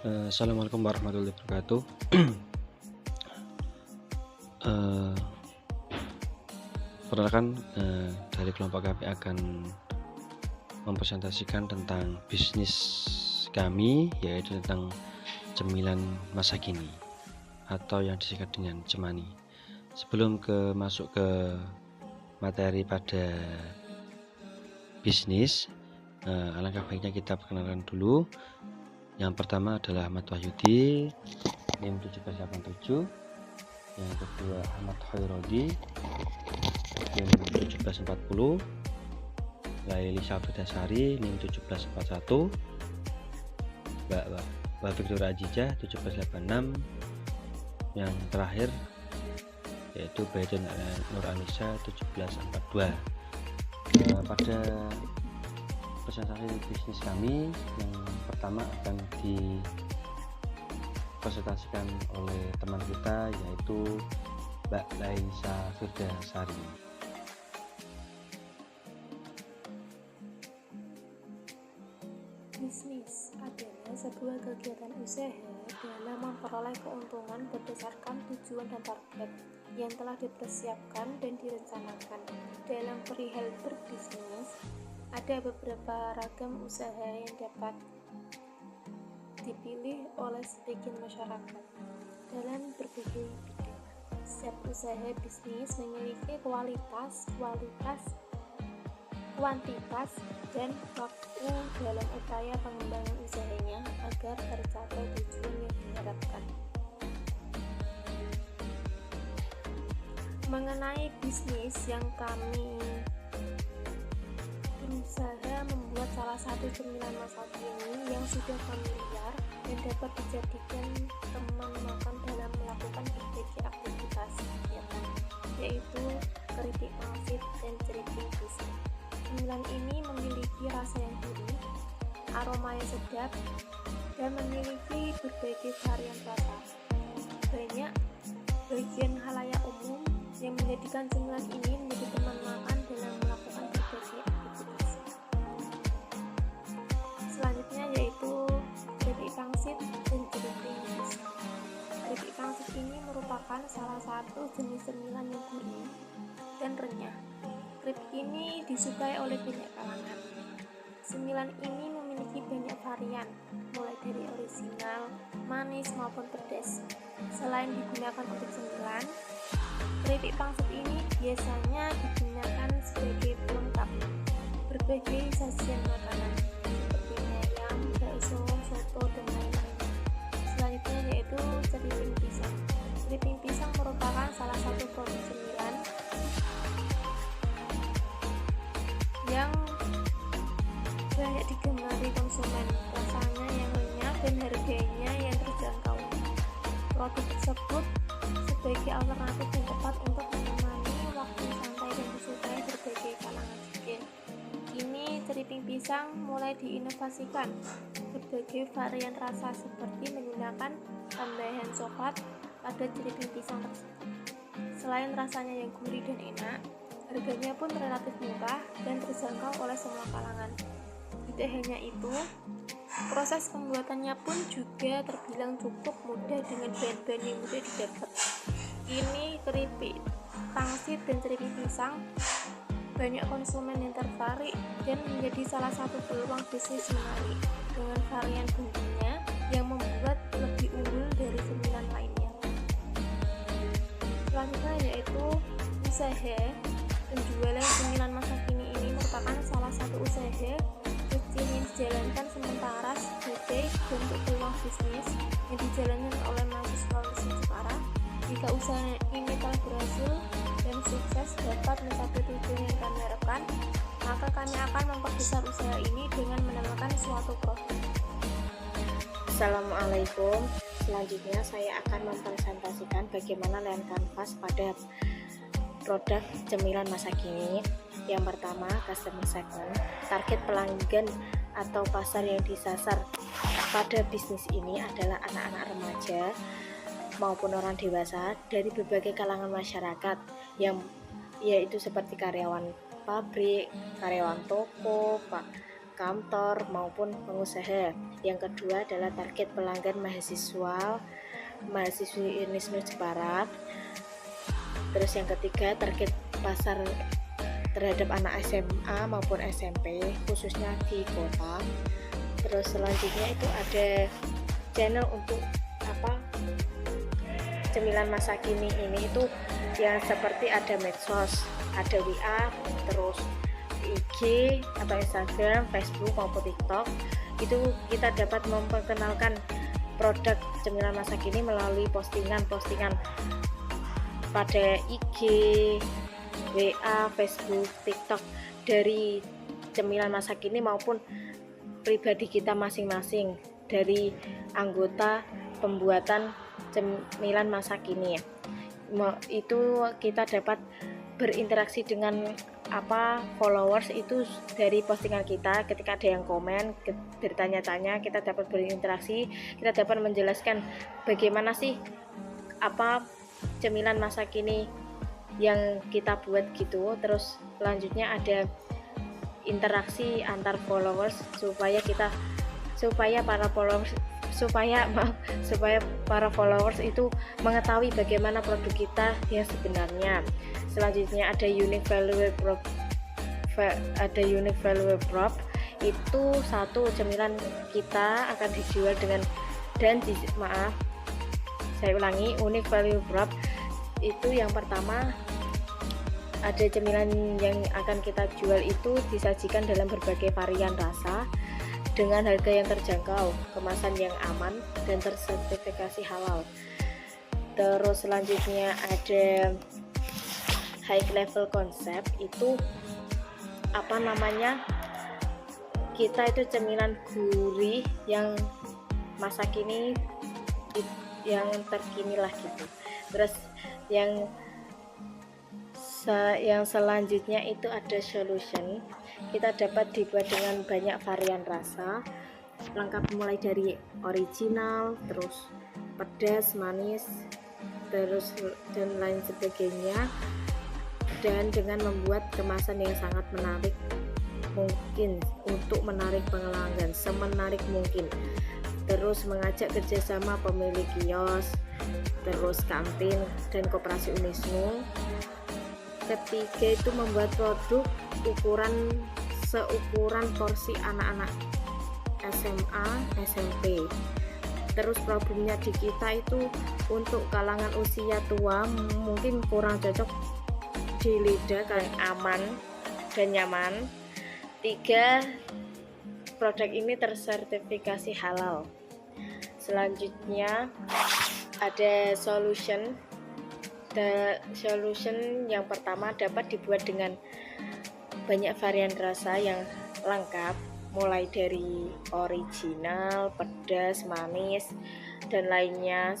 Assalamualaikum warahmatullahi wabarakatuh. Eh, Perkenalkan, dari kelompok kami akan mempresentasikan tentang bisnis kami, yaitu tentang cemilan masa kini atau yang disingkat dengan cemani. Sebelum masuk ke materi pada bisnis, alangkah baiknya kita perkenalkan dulu. Yang pertama adalah Ahmad Wahyudi, NIM 1787. Yang kedua Ahmad Khairodi, NIM 1740. Laili Syafridasari, NIM 1741. Mbak Victoria Ajijah 1786. Yang terakhir yaitu Baidun Nur Anissa 1742. Pada presentasi bisnis kami yang pertama akan dipresentasikan oleh teman kita, yaitu Mbak Laisa Firdasari. Bisnis adalah sebuah kegiatan usaha dalam memperoleh keuntungan berdasarkan tujuan dan target yang telah dipersiapkan dan direncanakan. Dalam perihal berbisnis, ada beberapa ragam usaha yang dapat dipilih oleh sebagian masyarakat dalam berbagai bidang. Setiap usaha bisnis memiliki kuantitas, dan waktu dalam upaya pengembangan usahanya agar tercapai tujuan yang diharapkan. Mengenai bisnis yang kami berusaha membuat salah satu cemilan masa kini yang sudah familiar dan dapat dijadikan teman makan dalam melakukan berbagai aktivitas kegiatan, yaitu keripik pangsit dan jeriping pisang. Cemilan ini memiliki rasa yang gurih, aroma yang sedap, dan memiliki berbagai varian rasa. Banyak bagian halayak umum yang menjadikan cemilan ini menjadi teman makan dalam melakukan berbagai aktivitas. Selanjutnya yaitu keripik pangsit dan jeriping pisang. Keripik pangsit ini merupakan salah satu jenis cemilan yang gurih dan renyah. Keripik ini disukai oleh banyak kalangan. Cemilan ini memiliki banyak varian, mulai dari orisinal, manis maupun pedas. Selain digunakan untuk cemilan, keripik pangsit ini biasanya digunakan sebagai pelengkap berbagai sajian makanan seperti ayam, bakso, soto, dan lain-lain. Selanjutnya yaitu jeriping pisang. Jeriping pisang merupakan salah satu produk cemilan yang banyak digemari konsumen. Rasanya yang renyah dan harganya yang terjangkau. Produk tersebut sebagai alternatif yang tepat untuk menemani waktu santai dan disukai berbagai kalangan juga. Kini jeriping pisang mulai diinovasikan berbagai varian rasa seperti menggunakan tambahan coklat pada jeriping pisang tersebut. Selain rasanya yang gurih dan enak, harganya pun relatif murah dan terjangkau oleh semua kalangan. Tidak hanya itu, proses pembuatannya pun juga terbilang cukup mudah dengan bahan-bahan yang mudah didapat. Kini keripik pangsit dan jeriping pisang banyak konsumen yang tertarik dan menjadi salah satu peluang bisnis menarik dengan varian bumbunya yang membuat lebih unggul dari cemilan lainnya. Selanjutnya yaitu usaha penjualan cemilan masa kini. Ini merupakan salah satu usaha kecil yang dijalankan sementara sebagai bentuk peluang bisnis yang dijalankan oleh mahasiswa Universitas Jepara. Jika usaha ini telah berhasil dan sukses dapat mencapai tujuan yang kami harapkan, maka kami akan memperbesar usaha ini dengan menemukan suatu produk. Assalamualaikum. Selanjutnya saya akan mempresentasikan bagaimana land canvas pada produk cemilan masa kini. Yang pertama, customer segment. Target pelanggan atau pasar yang disasar pada bisnis ini adalah anak-anak remaja maupun orang dewasa dari berbagai kalangan masyarakat, yang yaitu seperti karyawan pabrik, karyawan toko, kantor maupun pengusaha. Yang kedua adalah target pelanggan mahasiswi Unisnu Jepara. Terus yang ketiga target pasar terhadap anak SMA maupun SMP khususnya di kota. Terus selanjutnya itu ada channel untuk cemilan masa kini ini itu yang seperti ada medsos, ada WA, terus IG atau Instagram, Facebook maupun TikTok. Itu kita dapat memperkenalkan produk cemilan masa kini melalui postingan-postingan pada IG, WA, Facebook, TikTok dari cemilan masa kini maupun pribadi kita masing-masing dari anggota pembuatan cemilan masa kini. Itu kita dapat berinteraksi dengan followers itu dari postingan kita. Ketika ada yang komen, bertanya-tanya, kita dapat berinteraksi, kita dapat menjelaskan bagaimana sih cemilan masa kini yang kita buat gitu. Terus selanjutnya ada interaksi antar followers supaya para followers itu mengetahui bagaimana produk kita yang sebenarnya. Selanjutnya ada unique value prop. Itu satu cemilan kita akan dijual unique value prop itu yang pertama, ada cemilan yang akan kita jual itu disajikan dalam berbagai varian rasa dengan harga yang terjangkau, kemasan yang aman dan tersertifikasi halal. Terus selanjutnya ada high level concept. Itu kita itu cemilan gurih yang masa kini yang terkini lah gitu. Terus yang selanjutnya itu ada solution. Kita dapat dibuat dengan banyak varian rasa, lengkap mulai dari original, terus pedas, manis, terus dan lain sebagainya, dan dengan membuat kemasan yang sangat menarik mungkin untuk menarik pelanggan semenarik mungkin. Terus mengajak kerjasama pemilik kios, terus kantin dan koperasi Unisnu. Ketiga itu membuat produk seukuran porsi anak-anak SMA, SMP. Terus problemnya di kita itu untuk kalangan usia tua mungkin kurang cocok di lidah, kalian aman dan nyaman. 3, produk ini tersertifikasi halal. Selanjutnya ada solution. Solution yang pertama dapat dibuat dengan banyak varian rasa yang lengkap, mulai dari original, pedas, manis, dan lainnya,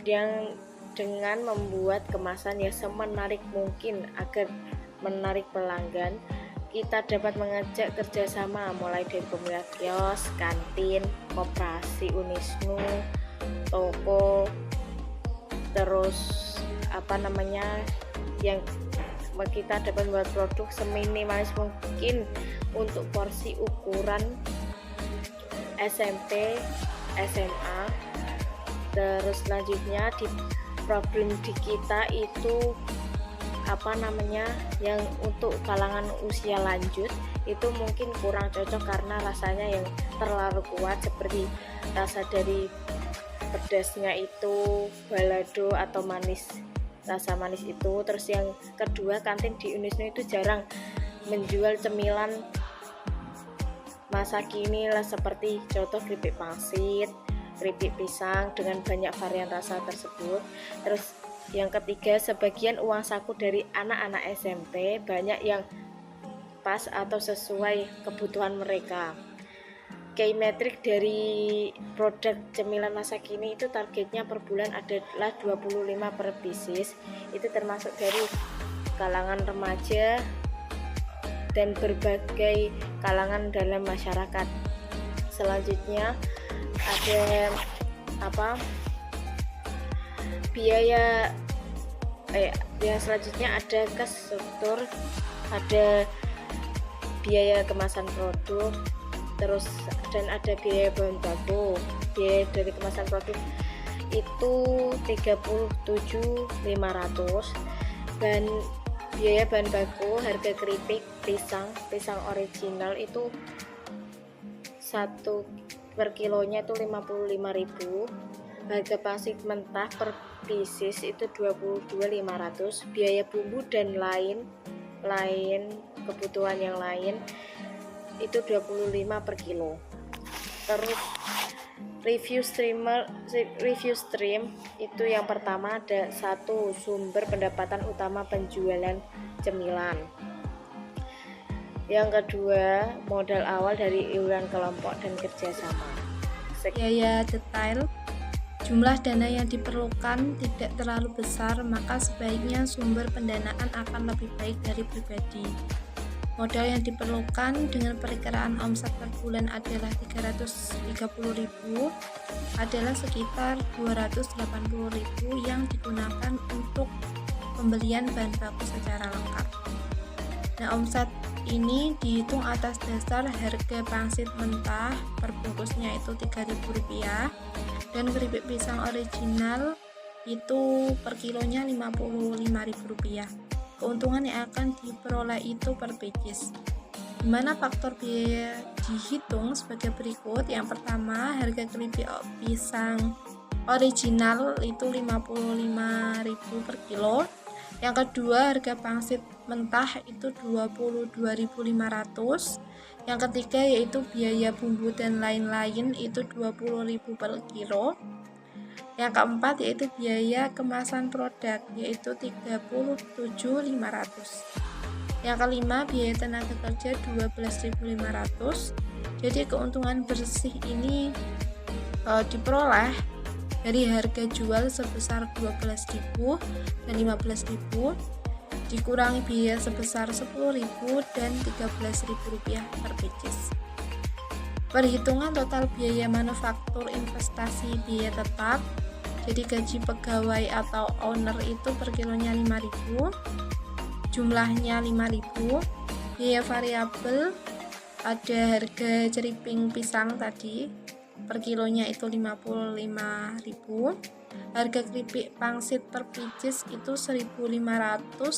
yang dengan membuat kemasan yang semenarik mungkin agar menarik pelanggan. Kita dapat mengajak kerjasama mulai dari pemilik kios, kantin, koperasi Unisnu, toko, terus yang kita dapat membuat produk seminimalis mungkin untuk porsi ukuran SMP, SMA. Terus selanjutnya problem di kita itu yang untuk kalangan usia lanjut itu mungkin kurang cocok karena rasanya yang terlalu kuat, seperti rasa dari pedasnya itu balado atau manis, rasa manis itu. Terus yang kedua, kantin di Unisnu itu jarang menjual cemilan masa kini lah, seperti contoh keripik pangsit, keripik pisang dengan banyak varian rasa tersebut. Terus yang ketiga, sebagian uang saku dari anak-anak SMP banyak yang pas atau sesuai kebutuhan mereka. Key metrik dari produk cemilan masa kini itu targetnya per bulan adalah 25 per pieces. Itu termasuk dari kalangan remaja dan berbagai kalangan dalam masyarakat. Selanjutnya ada biaya yang selanjutnya ada kas struktur, ada biaya kemasan produk, terus dan ada biaya bahan baku. Biaya dari kemasan produk itu 37.500, dan biaya bahan baku harga keripik pisang original itu 1 per kilonya itu 55.000, harga pangsit mentah per pieces itu 22.500, biaya bumbu dan lain kebutuhan yang lain itu 25 per kilo. Terus review stream itu yang pertama ada 1 sumber pendapatan utama penjualan cemilan, yang kedua modal awal dari iuran kelompok dan kerjasama. Biaya detail, jumlah dana yang diperlukan tidak terlalu besar, maka sebaiknya sumber pendanaan akan lebih baik dari pribadi. Modal yang diperlukan dengan perkiraan omset per bulan adalah 330.000, adalah sekitar 280.000 yang digunakan untuk pembelian bahan baku secara lengkap. Nah, omset ini dihitung atas dasar harga pangsit mentah per bungkusnya itu Rp3.000, dan keripik pisang original itu per kilonya Rp55.000. Keuntungan yang akan diperoleh itu per pieces, di mana faktor biaya dihitung sebagai berikut. Yang pertama, harga keripik pisang original itu Rp55.000 per kilo. Yang kedua, harga pangsit mentah itu Rp22.500. Yang ketiga yaitu biaya bumbu dan lain-lain itu Rp20.000 per kilo. Yang keempat yaitu biaya kemasan produk yaitu Rp37.500. Yang kelima, biaya tenaga kerja Rp12.500. Jadi keuntungan bersih ini diperoleh dari harga jual sebesar Rp12.000 dan Rp15.000, dikurangi biaya sebesar Rp10.000 dan Rp13.000 per pieces. Perhitungan total biaya manufaktur investasi biaya tetap, jadi gaji pegawai atau owner itu per kilonya Rp5.000, jumlahnya Rp5.000. Biaya variabel ada harga ceriping pisang tadi per kilonya itu Rp55.000, harga keripik pangsit per pieces itu 1.500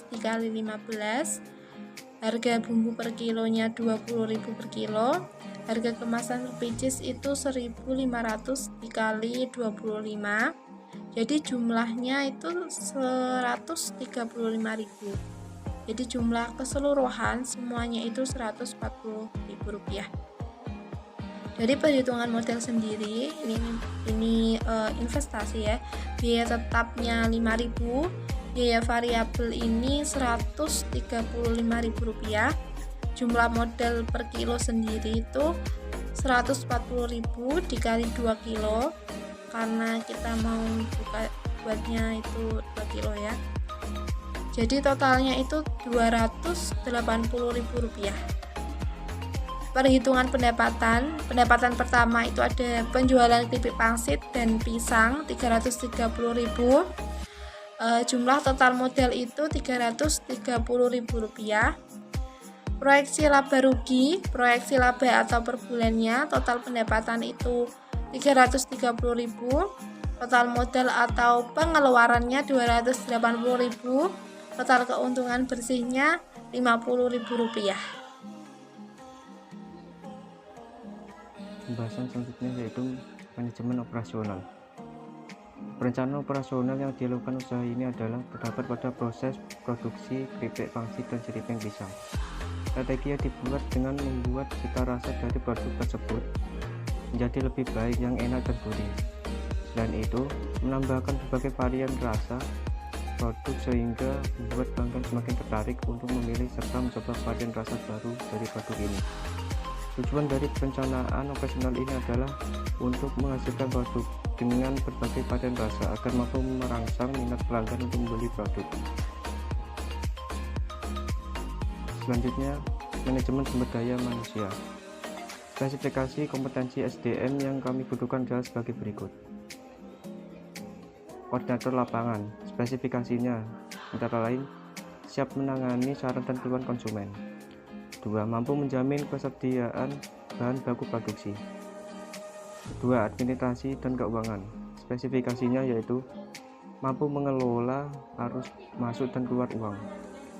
dikali 15, harga bumbu per kilonya Rp20.000 per kilo, harga kemasan per pieces itu 1.500 dikali 25, jadi jumlahnya itu 135.000. Jadi jumlah keseluruhan semuanya itu Rp140.000. Dari perhitungan modal sendiri, ini investasi ya, biaya tetapnya Rp5.000, biaya variabel ini Rp135.000, jumlah modal per kilo sendiri itu Rp140.000 dikali 2 kilo, karena kita mau buatnya itu 2 kilo ya, jadi totalnya itu Rp280.000. Perhitungan pendapatan pertama itu ada penjualan keripik pangsit dan pisang Rp330.000, jumlah total modal itu Rp330.000. Proyeksi laba rugi, proyeksi laba atau per bulannya, total pendapatan itu Rp330.000, total modal atau pengeluarannya Rp280.000, total keuntungan bersihnya Rp50.000. Pembahasan selanjutnya yaitu manajemen operasional. Perencanaan operasional yang dilakukan usaha ini adalah terdapat pada proses produksi keripik pangsit dan ceriping pisang. Strategi yang dibuat dengan membuat cita rasa dari produk tersebut menjadi lebih baik, yang enak dan gurih. Selain itu, menambahkan berbagai varian rasa produk sehingga membuat pelanggan semakin tertarik untuk memilih serta mencoba varian rasa baru dari produk ini. Tujuan dari perencanaan operasional ini adalah untuk menghasilkan produk dengan berbagai varian rasa agar mampu merangsang minat pelanggan untuk membeli produk. Selanjutnya, manajemen sumber daya manusia. Spesifikasi kompetensi SDM yang kami butuhkan adalah sebagai berikut. Koordinator lapangan, spesifikasinya antara lain siap menangani saran dan keluhan konsumen, Kedua, mampu menjamin kesediaan bahan baku produksi. Kedua, administrasi dan keuangan. Spesifikasinya yaitu mampu mengelola arus masuk dan keluar uang.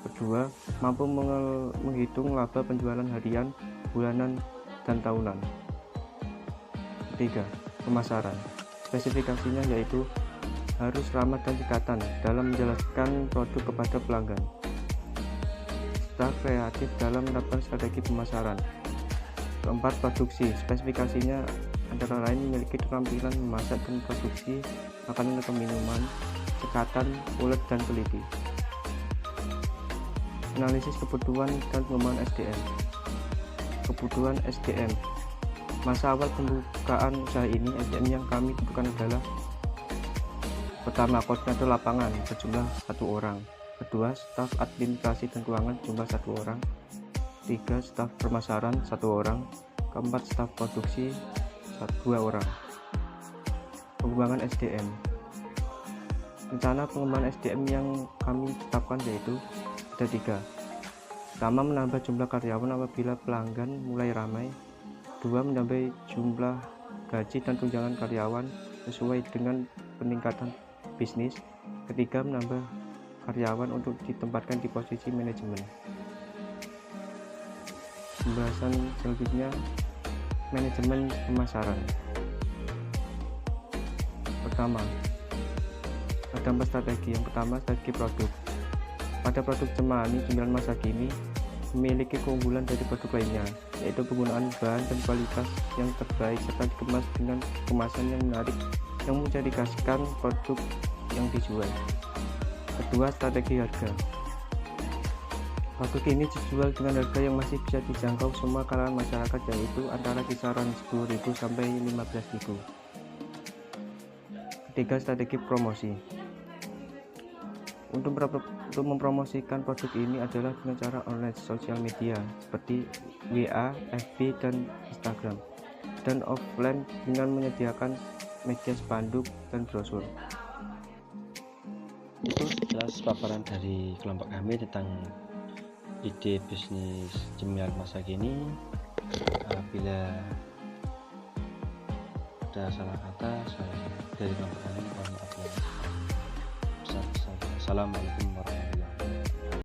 Kedua, mampu menghitung laba penjualan harian, bulanan, dan tahunan. Ketiga, pemasaran. Spesifikasinya yaitu harus ramah dan cekatan dalam menjelaskan produk kepada pelanggan. Serta kreatif dalam menerapkan strategi pemasaran. Keempat, produksi. Spesifikasinya antara lain memiliki keterampilan memasak dan produksi makanan atau minuman, cekatan, ulet, dan teliti. Analisis kebutuhan dan pengembangan SDM. Kebutuhan SDM. Masa awal pembukaan usaha ini, SDM yang kami butuhkan adalah: pertama, koordinator lapangan berjumlah 1 orang. Kedua, staf administrasi dan keuangan jumlah 1 orang. Tiga, staf pemasaran 1 orang. Keempat, staf produksi 2 orang. Pengembangan SDM. Rencana pengembangan SDM yang kami tetapkan yaitu ada 3. Pertama, menambah jumlah karyawan apabila pelanggan mulai ramai. 2. Menambah jumlah gaji dan tunjangan karyawan sesuai dengan peningkatan bisnis. Ketiga, menambah karyawan untuk ditempatkan di posisi manajemen. Pembahasan selanjutnya, manajemen pemasaran. Pertama, ada 4 strategi. Yang pertama, strategi produk. Pada produk cemani cemilan masa kini memiliki keunggulan dari produk lainnya, yaitu penggunaan bahan dan kualitas yang terbaik serta dikemas dengan kemasan yang menarik yang menciri khaskan produk yang dijual. Kedua, strategi harga. Produk ini dijual dengan harga yang masih bisa dijangkau semua kalangan masyarakat, yaitu antara kisaran 10.000 sampai 15.000. Ketiga, strategi promosi. Untuk mempromosikan produk ini adalah dengan cara online sosial media seperti WA, FB, dan Instagram, dan offline dengan menyediakan media spanduk dan brosur. Itu jelas paparan dari kelompok kami tentang ide bisnis cemilan masa kini. Bila ada salah kata saya dari kelompok kami, mohon maaf ya. Assalamualaikum warahmatullahi wabarakatuh.